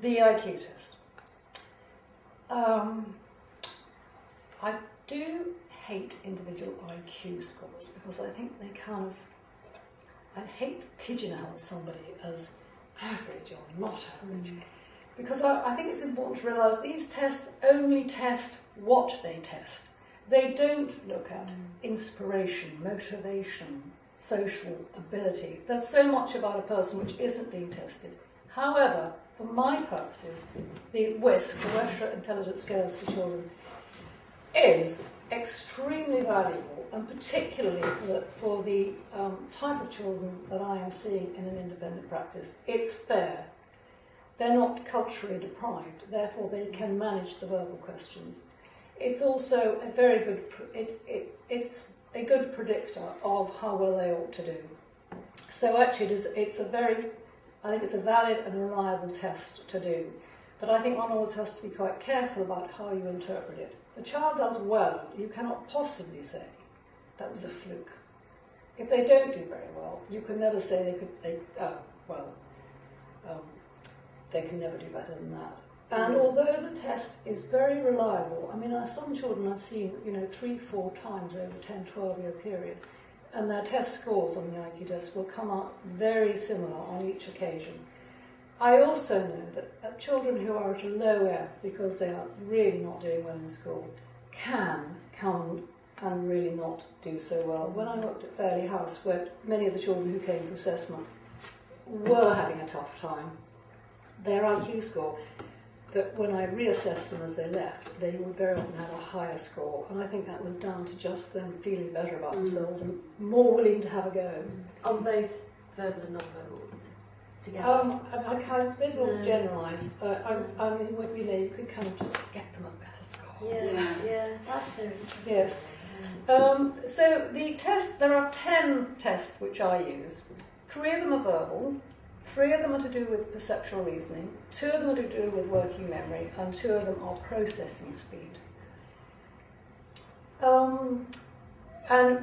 the IQ test. I do hate individual IQ scores because I think they I hate to pigeonhole somebody as average or not average. Because I think it's important to realise these tests only test what they test. They don't look at inspiration, motivation, social ability. There's so much about a person which isn't being tested. However, for my purposes, the WISC, the Wechsler Intelligence Scales for Children, is extremely valuable, and particularly for the type of children that I am seeing in an independent practice. It's fair. They're not culturally deprived, therefore they can manage the verbal questions. It's also a very good, it's a good predictor of how well they ought to do. So actually I think it's a valid and reliable test to do. But I think one always has to be quite careful about how you interpret it. If a child does well, you cannot possibly say that was a fluke. If they don't do very well, you can never say they can never do better than that. And although the test is very reliable, I mean, some children I've seen, 3-4 times over a 10-12-year period, and their test scores on the IQ test will come out very similar on each occasion. I also know that children who are at a low F because they are really not doing well in school can come and really not do so well. When I worked at Fairley House, where many of the children who came for assessment were having a tough time, their IQ score, that when I reassessed them as they left, they would very often have a higher score, and I think that was down to just them feeling better about themselves and more willing to have a go. On both verbal and non-verbal together? I kind of maybe want to generalise. I mean, you could kind of just get them a better score. Yeah, that's so interesting. Yes. So the test, there are 10 tests which I use. 3 of them are verbal. 3 of them are to do with perceptual reasoning, 2 of them are to do with working memory, and 2 of them are processing speed. And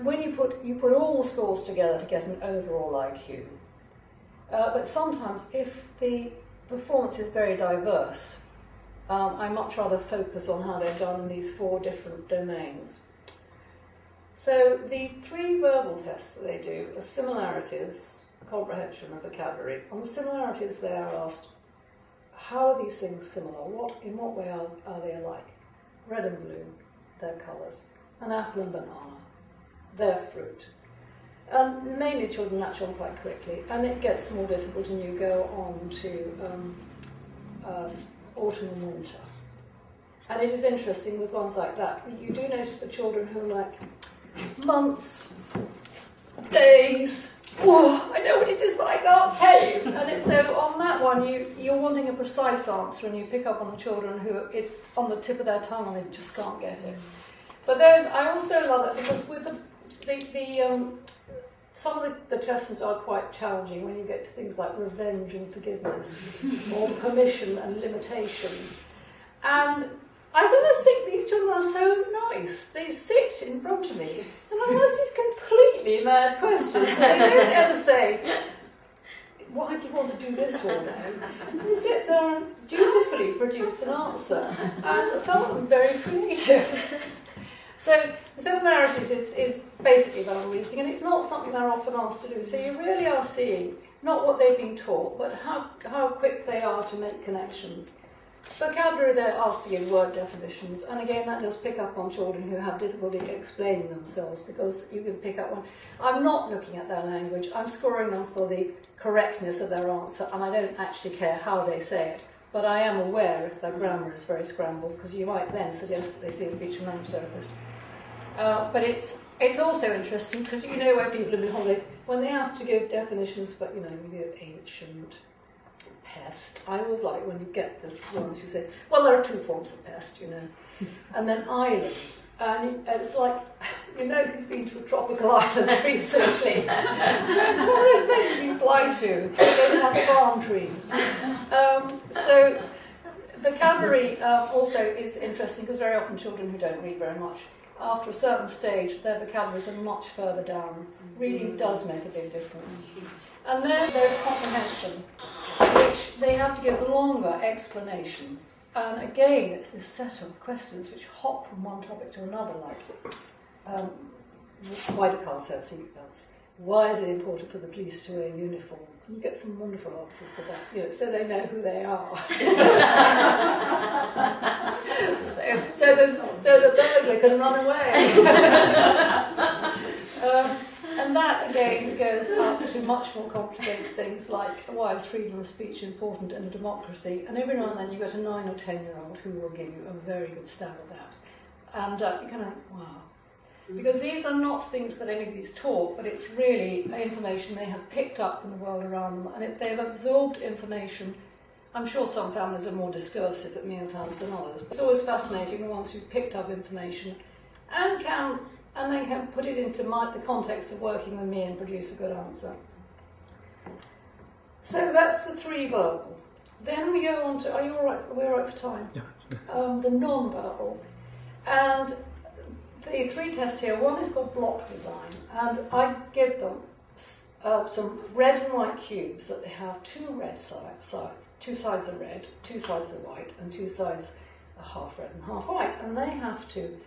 when you put all the scores together to get an overall IQ. But sometimes, if the performance is very diverse, I much rather focus on how they've done in these 4 different domains. So the 3 verbal tests that they do are similarities, comprehension and vocabulary. On the similarities, they are asked, how are these things similar? In what way are they alike? Red and blue, their colours. An apple and banana, their fruit. And mainly children latch on quite quickly, and it gets more difficult and you go on to autumn and winter. And it is interesting with ones like that. You do notice the children who are like months, days, oh, I know what it is, but I can't tell you. And so on that one, you're wanting a precise answer, and you pick up on the children who it's on the tip of their tongue and they just can't get it. But I also love it because with some of the tests are quite challenging when you get to things like revenge and forgiveness, or permission and limitation. And I sometimes think these children are so nice. They sit in front of me and I ask these completely mad questions, and they don't ever say, why do you want to do this all day? They sit there and dutifully produce an answer, and some of them very creative. So the similarities is basically verbal reasoning, and it's not something they're often asked to do. So you really are seeing not what they've been taught, but how quick they are to make connections. Vocabulary, they're asked to give word definitions, and again that does pick up on children who have difficulty explaining themselves, because you can pick up one. I'm not looking at their language, I'm scoring them for the correctness of their answer, and I don't actually care how they say it, but I am aware if their grammar is very scrambled, because you might then suggest that they see a speech and language therapist. But it's also interesting, because you know where people have been holidays, when they have to give definitions, but you give ancient, pest. I always like when you get this ones who say, well, there are 2 forms of pest, and then island. And it's like, he's been to a tropical island recently. It's one of those places you fly to, it has palm trees. So vocabulary also is interesting, because very often children who don't read very much, after a certain stage, their vocabularies are much further down. Reading does make a big difference. And then there's comprehension, which they have to give longer explanations. And again, it's this set of questions which hop from one topic to another, like why do cars have seatbelts? Why is it important for the police to wear a uniform? And you get some wonderful answers to that, so they know who they are. so the burglar can run away. And that, again, goes up to much more complicated things like why is freedom of speech important in a democracy? And every now and then you get a 9 or 10-year-old who will give you a very good stab at that. And you kind of, wow. Because these are not things that any of these taught, but it's really information they have picked up from the world around them. And if they've absorbed information, I'm sure some families are more discursive at mealtimes than others, but it's always fascinating, the ones who've picked up information and then can put it into the context of working with me and produce a good answer. So that's the 3 verbal. Then we go on to, are you all right? We're all right for time? Yeah. The non-verbal. And the 3 tests here, one is called block design, and I give them some red and white cubes that they have 2 red sides, 2 sides are red, 2 sides are white, and 2 sides are half red and half white, and they have to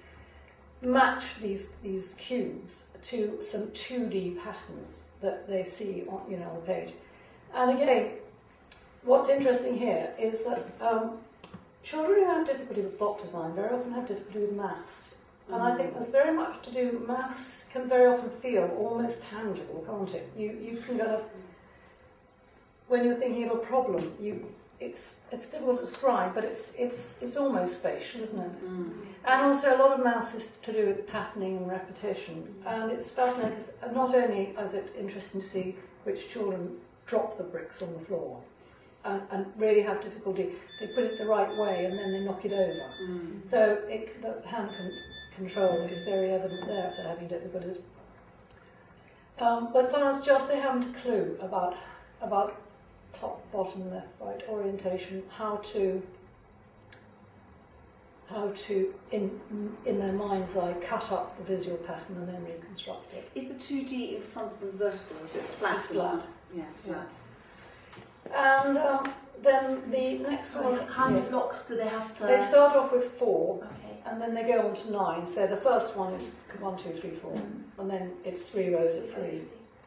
match these cubes to some 2D patterns that they see on the page. And again, what's interesting here is that children who have difficulty with block design very often have difficulty with maths. And I think there's very much to do, maths can very often feel almost tangible, can't it? You can kind of, when you're thinking of a problem, it's difficult to describe, but it's almost spatial, isn't it? Mm. And also a lot of maths is to do with patterning and repetition. And it's fascinating because not only is it interesting to see which children drop the bricks on the floor and really have difficulty, they put it the right way and then they knock it over. Mm. So the hand control is very evident there if they're having difficulties. But sometimes just they haven't a clue about top, bottom, left, right orientation, how to in their mind's eye cut up the visual pattern and then reconstruct it. Is the 2D in front of them vertical or is it flat? It's flat. Yeah, it's flat. And then the next one. How many blocks do they have to? They start off with 4. Okay. And then they go on to 9. So the first one is 1, 2, 3, 4, and then it's 3 rows of 3.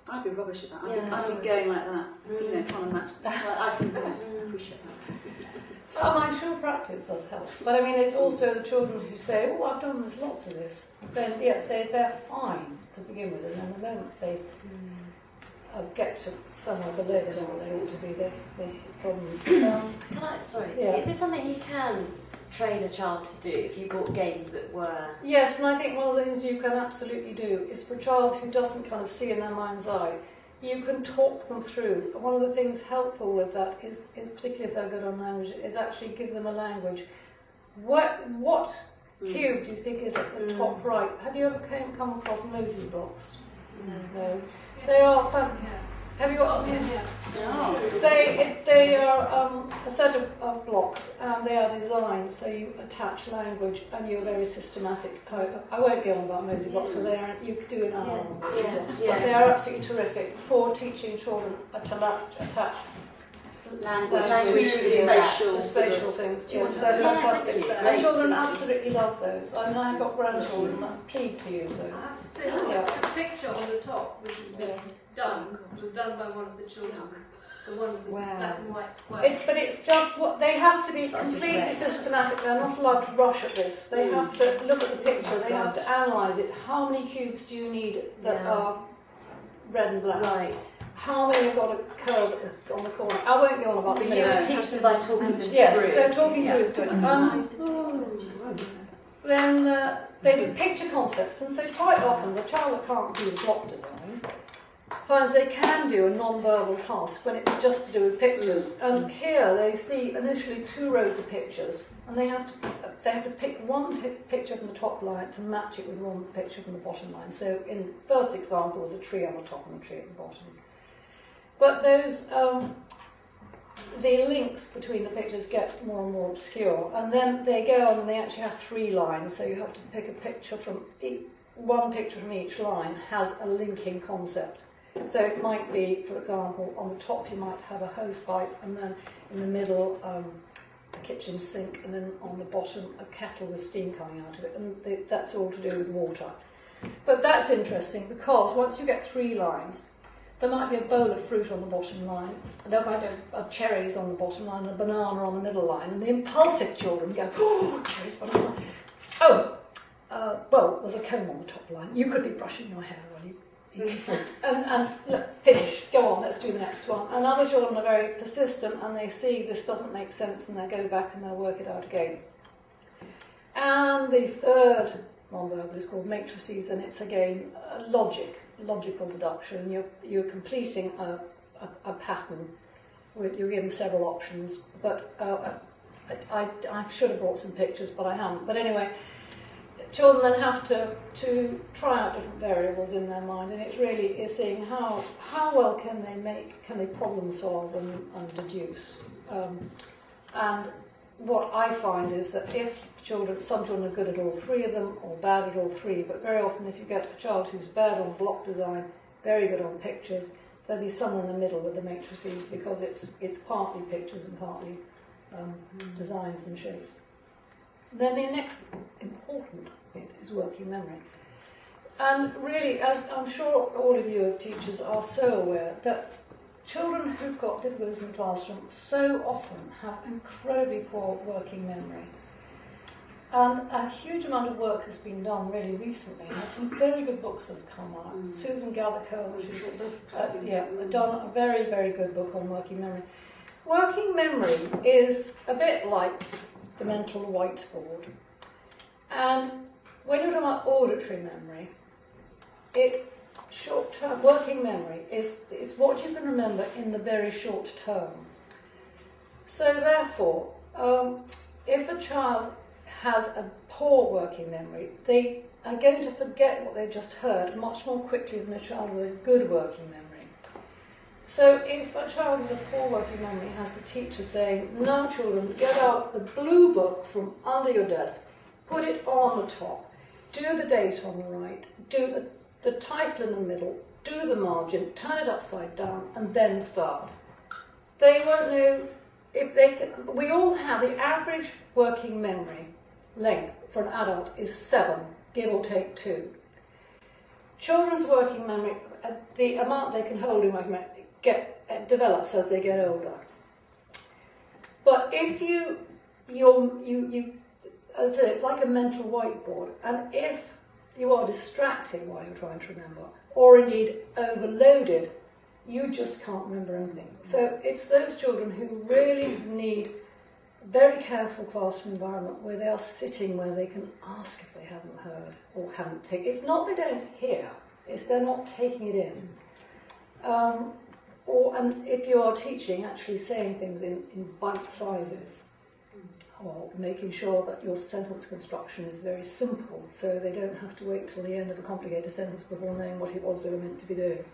I'd be rubbish at that. Yeah. I'd be going like that, trying to match this. I can appreciate that. I'm sure practice does help. But I mean, it's also the children who say, "Oh, I've done. There's lots of this." Then yes, they're fine to begin with, and then the moment they get to somewhere below the level they ought to be, the problems. Is it something you can train a child to do if you brought games that were... Yes, and I think one of the things you can absolutely do is for a child who doesn't kind of see in their mind's eye, you can talk them through. One of the things helpful with that is particularly if they're good on language, is actually give them a language. What cube do you think is at the top right? Have you ever come across Mosey blocks? No. They are fun. Have you got them? No. They are a set of blocks, and they are designed so you attach language and you're very systematic. I won't go on about Mosey blocks, so you could do an hour on Mosey blocks, but they are absolutely terrific for teaching children to attach language to spatial things. Yes, they're fantastic. And children absolutely love those. I mean, I've got grandchildren that plead to use those. The picture on the top, which has been done, was done by one of the children. The one with the black and white squares. But it's just what they have to be completely systematic. They're not allowed to rush at this. They have to look at the picture. They have to analyse it. How many cubes do you need that are red and black? Right. How many have got a curve on the corner? I won't go on about the But you would teach them by talking them through. Yes, so talking through is good. Then they do picture concepts, and so quite often the child that can't do block design finds they can do a non-verbal task when it's just to do with pictures. And here they see initially 2 rows of pictures, and they have to pick one picture from the top line to match it with one picture from the bottom line. So in the first example, there's a tree on the top and a tree at the bottom. But those the links between the pictures get more and more obscure, and then they go on and they actually have 3 lines. So you have to pick a picture from one picture from each line has a linking concept. So it might be, for example, on the top you might have a hose pipe, and then in the middle a kitchen sink, and then on the bottom a kettle with steam coming out of it, and that's all to do with water. But that's interesting because once you get 3 lines, there might be a bowl of fruit on the bottom line, there might be cherries on the bottom line, and a banana on the middle line, and the impulsive children go, oh, cherries, banana. Oh, well, there's a comb on the top line. You could be brushing your hair while you eat fruit. And look, finish, go on, let's do the next one. And other children are very persistent, and they see this doesn't make sense, and they go back and they'll work it out again. And the third non-verbal is called matrices, and it's again logical deduction. You're completing a pattern. You're given several options, but I should have brought some pictures, but I haven't. But anyway, children then have to try out different variables in their mind, and it really is seeing how well can they problem solve and deduce. And what I find is that if some children are good at all 3 of them, or bad at all 3, but very often if you get a child who's bad on block design, very good on pictures, there'll be somewhere in the middle with the matrices, because it's partly pictures and partly designs and shapes. Then the next important bit is working memory. And really, as I'm sure all of you teachers are so aware, that children who've got difficulties in the classroom so often have incredibly poor working memory. And a huge amount of work has been done really recently. There's some very good books that have come out. Susan Gathercole, done a very, very good book on working memory. Working memory is a bit like the mental whiteboard. And when you're talking about auditory memory, short-term working memory is what you can remember in the very short term. So therefore, if a child has a poor working memory, they are going to forget what they've just heard much more quickly than a child with a good working memory. So if a child with a poor working memory has the teacher saying, now children, get out the blue book from under your desk, put it on the top, do the date on the right, do the title in the middle, do the margin, turn it upside down, and then start. They won't know if they can. We all have the average working memory length for an adult is 7, give or take 2. Children's working memory, the amount they can hold in working memory, develops as they get older. But if you as I said, it's like a mental whiteboard, and if you are distracted while you're trying to remember, or indeed overloaded, you just can't remember anything. So it's those children who really need a very careful classroom environment where they are sitting, where they can ask if they haven't heard or haven't taken. It's not they don't hear, it's they're not taking it in. And if you are teaching, actually saying things in bite sizes, or making sure that your sentence construction is very simple, so they don't have to wait till the end of a complicated sentence before knowing what it was they were meant to be doing.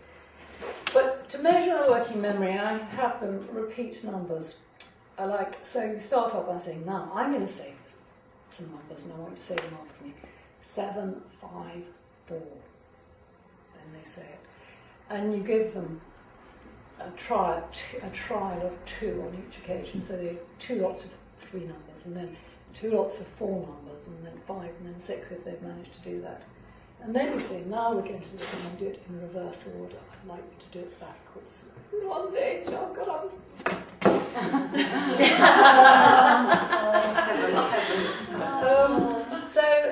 But to measure their working memory, I have them repeat numbers. So you start off by saying, now I'm going to say some numbers, and I want you to say them after me. 7, 5, 4. Then they say it. And you give them a trial of 2 on each occasion, so they 2 lots of 3 numbers, and then 2 lots of 4 numbers, and then 5, and then 6 if they've managed to do that. And then you say, now we're going to do it in reverse order. I'd like you to do it backwards. One day, child got up.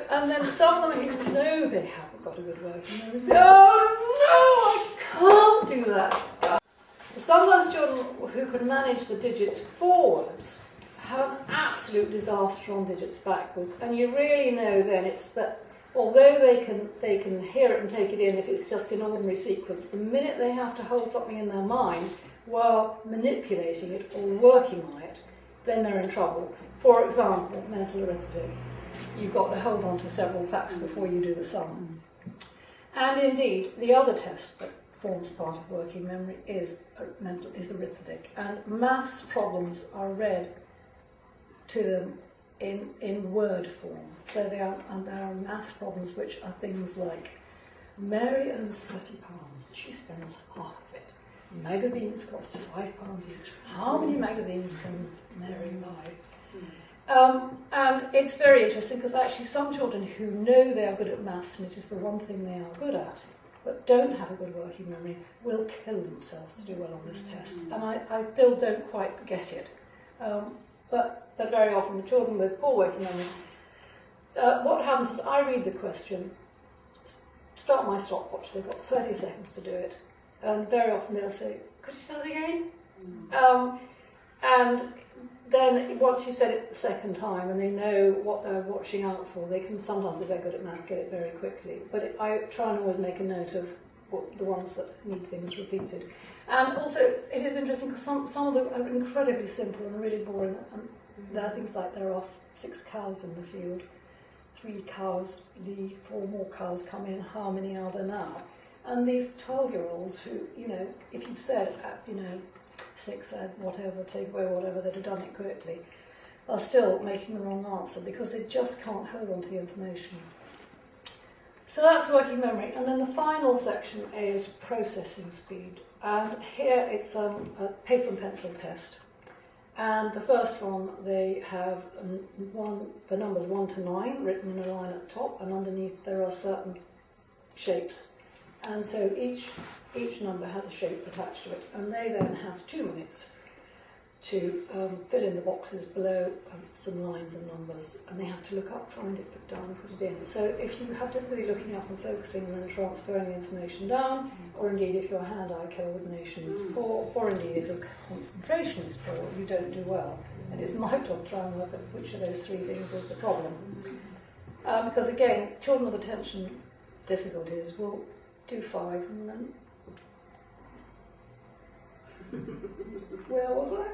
And then some of them even know they haven't got a good working memory. Say, oh no, I can't do that. Some of those children who can manage the digits forwards have an absolute disaster on digits backwards, and you really know then it's that although they can hear it and take it in if it's just in ordinary sequence, the minute they have to hold something in their mind while manipulating it or working on it, then they're in trouble. For example, mental arithmetic. You've got to hold on to several facts before you do the sum. And indeed, the other test that forms part of working memory is arithmetic. And maths problems are read to them in word form. So there are math problems which are things like Mary earns £30. She spends half of it. Magazines cost £5 each. How many magazines can Mary buy? And it's very interesting because actually some children who know they are good at maths and it is the one thing they are good at, but don't have a good working memory, will kill themselves to do well on this test. And I still don't quite get it. But very often the children with poor working memory, what happens is I read the question, start my stopwatch, they've got 30 seconds to do it, and very often they'll say, could you say it again? And then once you've said it the second time and they know what they're watching out for, they can sometimes, if they're good at maths, get it very quickly. But I try and always make a note of the ones that need things repeated. And also, it is interesting because some of them are incredibly simple and really boring. And there are things like there are 6 cows in the field, 3 cows leave, 4 more cows come in, how many are there now? And these 12-year-olds who, if you said, 6 said whatever, take away whatever, they'd have done it quickly, are still making the wrong answer because they just can't hold on to the information. So that's working memory. And then the final section is processing speed. And here it's a paper and pencil test. And the first one, they have the numbers 1 to 9 written in a line at the top, and underneath there are certain shapes. And so each number has a shape attached to it, and they then have 2 minutes to fill in the boxes below some lines and numbers, and they have to look up, find it, look down, put it in. So if you have difficulty looking up and focusing and then transferring the information down, or indeed if your hand-eye coordination is poor, or indeed if your concentration is poor, you don't do well. And it's my job to try and work out which of those 3 things is the problem. Because again, children with attention difficulties will do 5 and then... Where was I?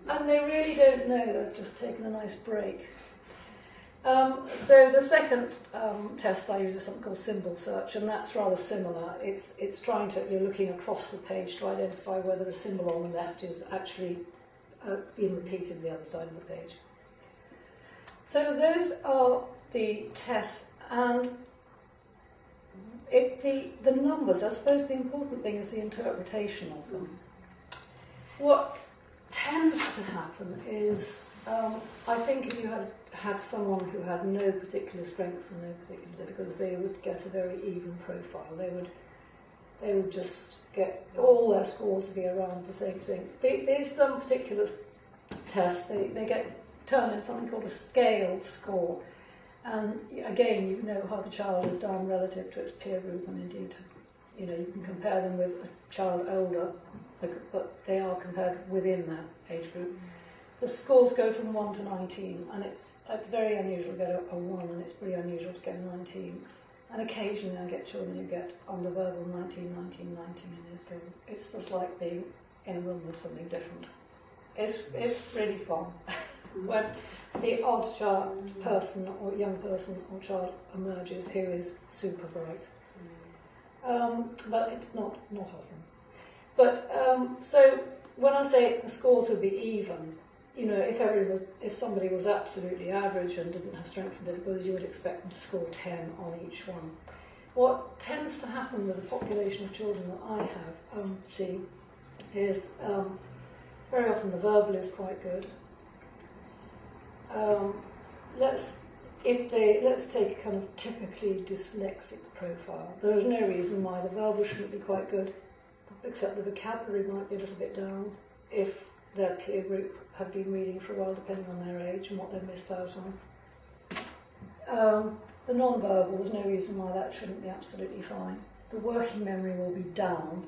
And they really don't know, they've just taken a nice break. So the second test I use is something called symbol search, and that's rather similar. It's trying to, you're looking across the page to identify whether a symbol on the left is actually being repeated the other side of the page. So those are the tests, and the numbers, I suppose the important thing is the interpretation of them. What tends to happen is, I think if you had someone who had no particular strengths and no particular difficulties, they would get a very even profile. They would just get all their scores to be around the same thing. There's some particular tests, they get turned into something called a scale score. And again, you know how the child has done relative to its peer group, and indeed, you can compare them with a child older, but they are compared within that age group. The scores go from 1 to 19, and it's very unusual to get a 1, and it's pretty unusual to get a 19. And occasionally I get children who get on the verbal 19, 19, 19, and it's just like being in a room with something different. It's really fun. When the odd person or young person or child emerges who is super bright. But it's not often. But so when I say the scores would be even, if somebody was absolutely average and didn't have strengths and difficulties, you would expect them to score 10 on each one. What tends to happen with the population of children that I have seen is very often the verbal is quite good. Let's take a kind of typically dyslexic profile. There is no reason why the verbal shouldn't be quite good, except the vocabulary might be a little bit down if their peer group have been reading for a while, depending on their age and what they've missed out on. The non-verbal, there's no reason why that shouldn't be absolutely fine. The working memory will be down,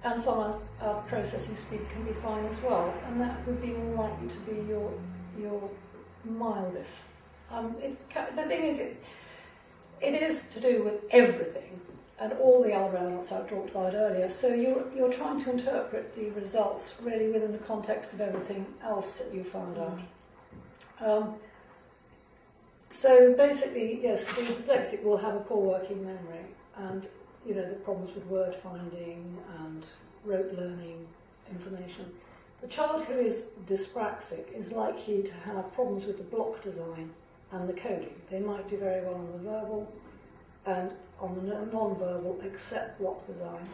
and sometimes processing speed can be fine as well, and that would be more likely to be your mildest. The thing is, it is to do with everything and all the other elements I talked about earlier. So you're trying to interpret the results really within the context of everything else that you found out. So basically, yes, the dyslexic will have a poor working memory, and the problems with word finding and rote learning information. The child who is dyspraxic is likely to have problems with the block design and the coding. They might do very well on the verbal, and on the non-verbal, except what design.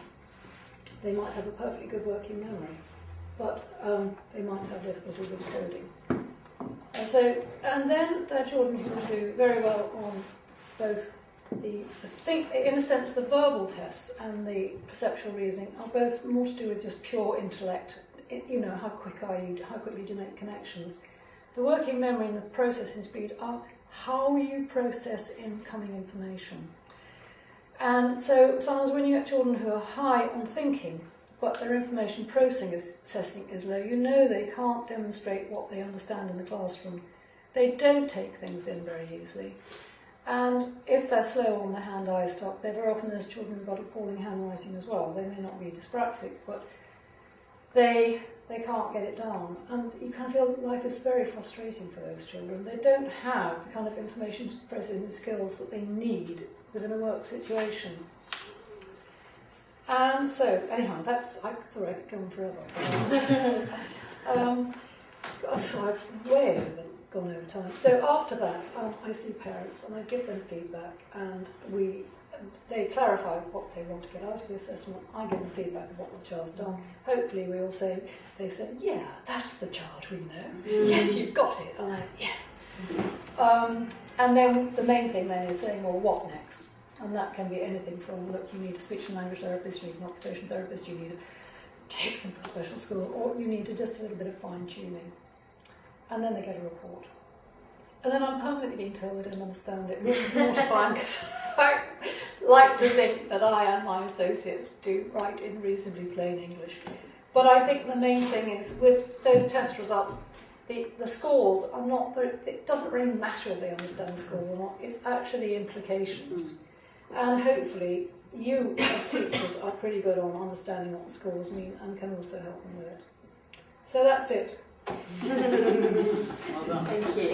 They might have a perfectly good working memory, but they might have difficulty with coding. And then there are children who will do very well on both in a sense, the verbal tests and the perceptual reasoning are both more to do with just pure intellect. You know, how quick are you? How quickly do you make connections? The working memory and the processing speed are how you process incoming information. And so sometimes when you get children who are high on thinking, but their information processing is low, you know they can't demonstrate what they understand in the classroom. They don't take things in very easily. And if they're slow on the hand-eye stuff, they're very often those children who've got appalling handwriting as well. They may not be dyspraxic, but they can't get it down. And you kind of feel that life is very frustrating for those children. They don't have the kind of information processing skills that they need within a work situation. And so, anyhow, I thought I could go on forever. So I've way gone over time. So after that, I see parents and I give them feedback, and they clarify what they want to get out of the assessment. I give them feedback of what the child's done. Hopefully they say, yeah, that's the child we know. Yes, you've got it. And yeah. And then the main thing then is saying, well, what next? And that can be anything from, look, you need a speech and language therapist, you need an occupational therapist, you need to take them to a special school, or you need to just a little bit of fine-tuning. And then they get a report. And then I'm permanently being told I don't understand it, which is mortifying because I like to think that I and my associates do write in reasonably plain English. But I think the main thing is with those test results, the scores are not, it doesn't really matter if they understand scores or not, it's actually implications. And hopefully you as teachers are pretty good on understanding what scores mean and can also help them with it. So that's it. Well done. Thank you.